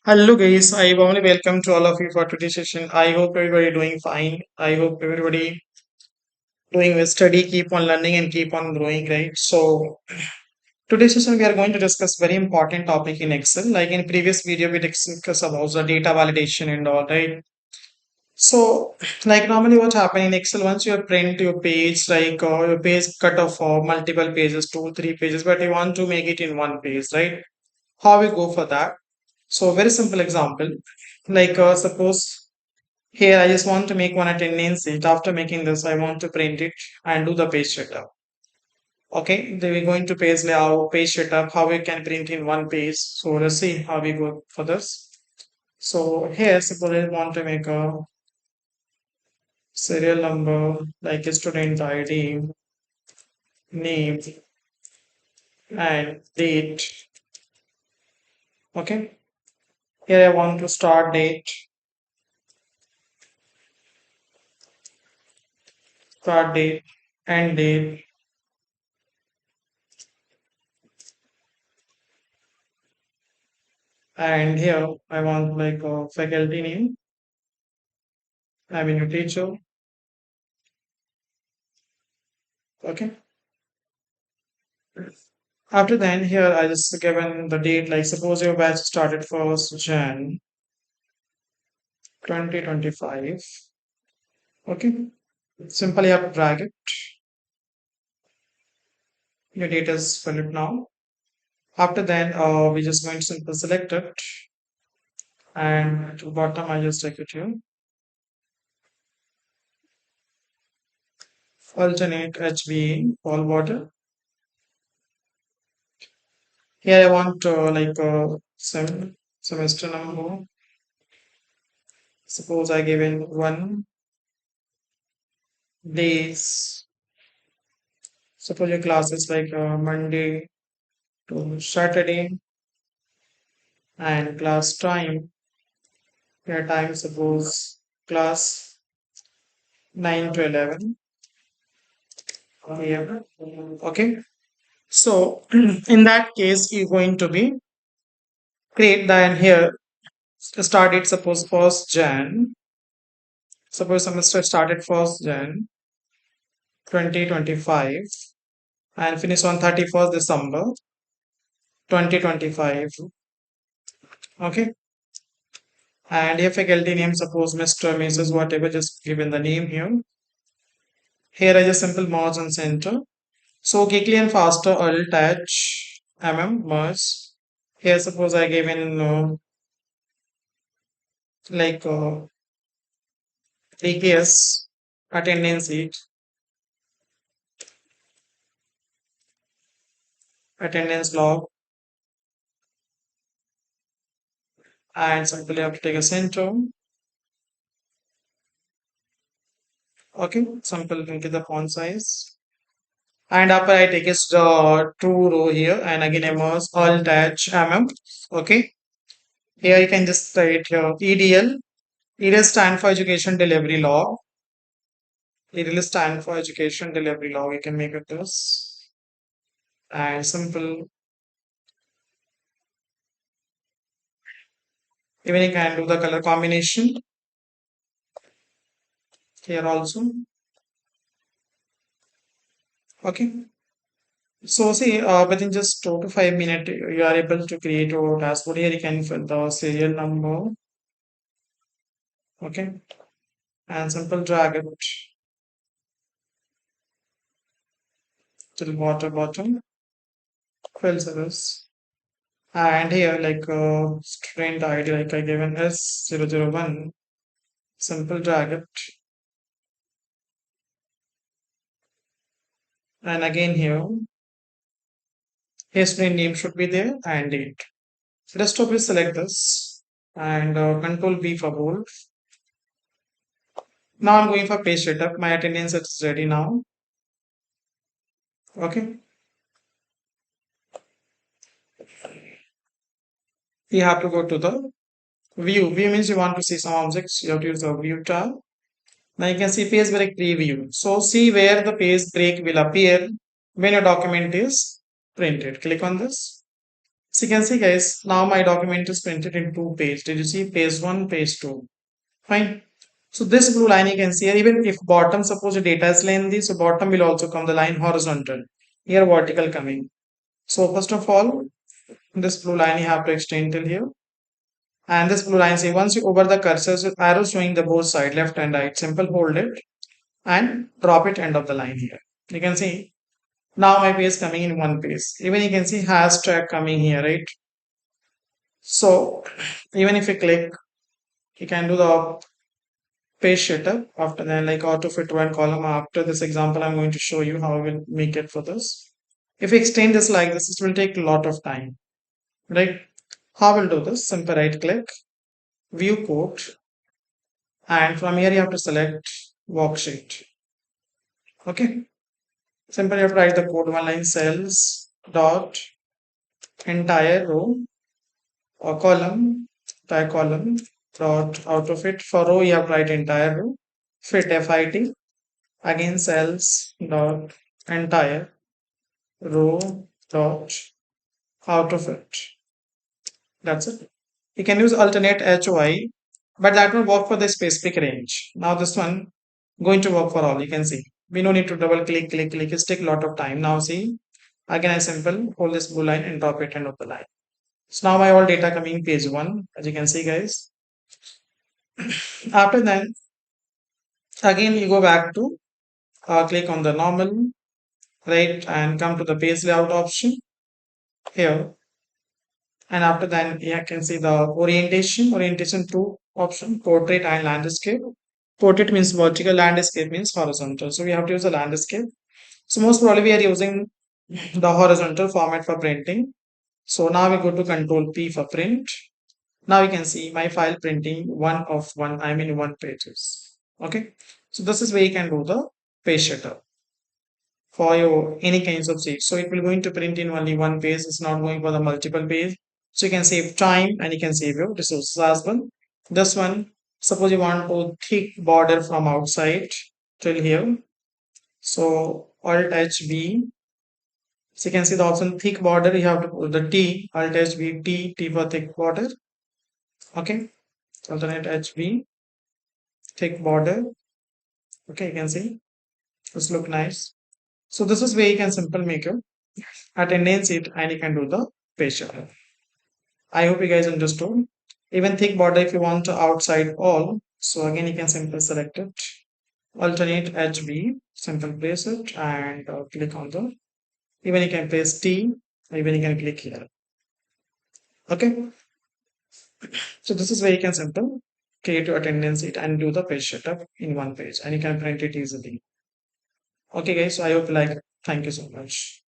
Hello guys, I warmly welcome to all of you for today's session. I hope everybody doing fine. I hope everybody doing well study, keep on learning and keep on growing, right? So today's session we are going to discuss very important topic in Excel. Like in previous video, we discussed about the data validation and all, right? So like normally what happen in Excel once you print your page, like your page cut off for multiple pages, two, three pages, but you want to make it in one page, right? How we go for that? So very simple example, like suppose here I just want to make one attendance sheet. After making this, I want to print it and do the page setup. Okay, then we're going to page layout, page setup, how we can print in one page. So let's see how we go for this. So here, suppose I want to make a serial number like a student ID, name, and date. Okay, here I want to start date, start date, end date, and here I want like a faculty name, I mean a teacher. Okay. After then, here I just given the date, like suppose your batch started 1st Jan 2025. Okay, simply up drag it. Your date is filled now. After then, we just going to simply select it, and to bottom I just take it here. Alternate HB all water. Here I want like semester number. Suppose I given 1 days. Suppose your class is like Monday to Saturday, and class time, your time suppose class 9 to 11 a.m. Okay, so in that case you're going to be create then here start it suppose 1st Jan, suppose semester started 1st Jan 2025 and finish on 31st December 2025. Okay, and your faculty name suppose Mr. Mrs. whatever, just given the name here. Here I just simple merge and center. So quickly and faster alt touch merge. Here suppose I gave in like DKS attendance sheet, attendance log, and simply have to take a center. Okay, simple increase the font size. And after I take is the two row here and again I merge alt touch Okay, here you can just write here EDL. EDL stand for education delivery log. EDL stand for education delivery log. You can make it this and simple. Even you can do the color combination here also. Okay. So see, within just 2 to 5 minutes, you are able to create your dashboard. Here you can fill the serial number. Okay. And simple drag it to the bottom. Fill service. And here like student ID, like I given S001. Simple drag it. And again here, his student name should be there and date. Desktop is select this and control B for bold. Now I'm going for page setup. My attendance is ready now. Okay. You have to go to the view. View means you want to see some objects. You have to use the view tab. Now you can see page break preview. So see where the page break will appear when a document is printed. Click on this. So you can see guys, now my document is printed in two pages. Did you see page one, page two? Fine. So this blue line you can see here, even if bottom, suppose the data is lengthy, so bottom will also come the line horizontal. Here vertical coming. So first of all, this blue line you have to extend till here. And this blue line, say once you over the cursor, so arrow showing the both side, left and right, simple hold it and drop it end of the line here. You can see now my page coming in one page. Even you can see hashtag coming here, right? So even if you click, you can do the page setup after then, like auto fit one column. After this example, I'm going to show you how I will make it for this. If you extend this like this, it will take a lot of time, right? How will do this? Simple right click, view code, and from here you have to select worksheet. Okay, simply you have to write the code one line cells dot entire row or column, entire column dot out of it. For row, you have to write entire row, fit fit, again cells dot entire row dot out of it. That's it. You can use alternate HOI, but that will work for the specific range. Now this one going to work for all. You can see we no need to double click, click, click. It take a lot of time. Now see again I simple hold this blue line and drop it end of the line. So now my all data coming page one, as you can see, guys. After that, again you go back to click on the normal, right, and come to the page layout option here. And after that, you can see the orientation two option, portrait and landscape. Portrait means vertical, landscape means horizontal. So we have to use a landscape. So most probably we are using the horizontal format for printing. So now we go to Control P for print. Now you can see my file printing one of one, I mean one pages. Okay. So this is where you can do the page setup for your any kinds of sheets. So it will going to print in only one page. It's not going for the multiple page. So you can save time and you can save your resources as well. This one, suppose you want to thick border from outside till here. So Alt H B. So you can see the option thick border. You have to put the T, Alt H B, T for thick border. Okay. Alternate H B, thick border. Okay, you can see this look nice. So this is where you can simple make your attendance sheet and you can do the page setup. I hope you guys understood. Even thick border if you want to outside all. So again you can simply select it. Alternate HB, simple place it and click on the. Even you can place T. Even you can click here. Okay. So this is where you can simple create your attendance sheet and do the page setup in one page and you can print it easily. Okay guys, so I hope you like it. Thank you so much.